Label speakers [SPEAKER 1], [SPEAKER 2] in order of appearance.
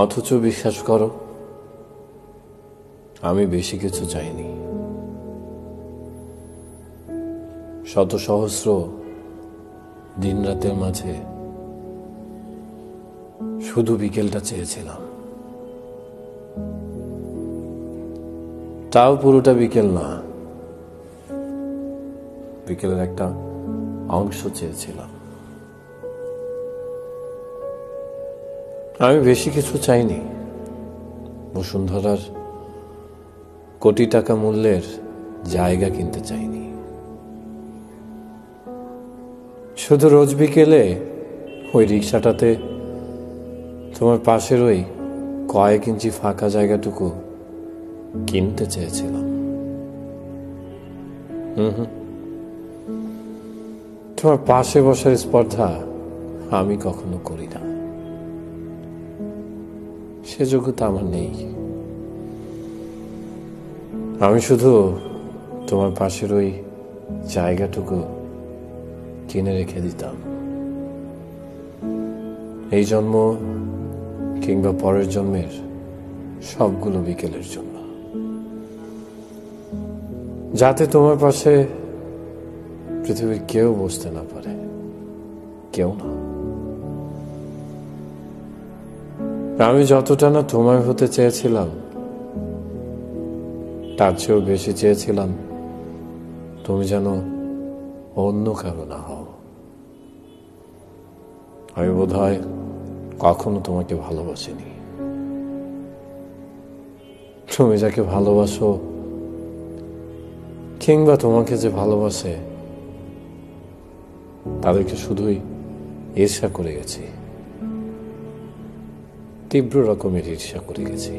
[SPEAKER 1] অথচ বিশ্বাস করো, আমি বেশি কিছু চাইনি। শত সহস্র দিন রাতের মাঝে শুধু বিকেলটা চেয়েছিলাম। তাও পুরোটা বিকেল না, বিকেলের একটা অংশ চেয়েছিলাম। আমি বেশি কিছু চাইনি। বসুন্ধরার কোটি টাকা মূল্যের জায়গা কিনতে চাইনি। শুধু রোজ বিকেলে ওই রিক্সাটাতে তোমার পাশের ওই কয়েক ইঞ্চি ফাঁকা জায়গাটুকু কিনতে চেয়েছিলাম। তোমার পাশে বসার স্পর্ধা আমি কখনো করি না, সে যোগ্যতা আমার নেই। আমি শুধু তোমার পাশের ওই জায়গাটুকু কিনে রেখে দিতাম, এই জন্ম কিংবা পরের জন্মের সবগুলো বিকেলের জন্য, যাতে তোমার পাশে পৃথিবীর কেউ বসতে না পারে, কেউ না। আমি যতটা না তোমায় হতে চেয়েছিলাম, তার চেয়েও বেশি চেয়েছিলাম তুমি যেন অন্য কারো না হও। আমি বোধহয় কখনো তোমাকে ভালোবাসিনি। তুমি যাকে ভালোবাসো কিংবা তোমাকে যে ভালোবাসে, তাদেরকে শুধুই ঈর্ষা করে গেছি, তীব্র রকমের ঈর্ষা করে গেছি।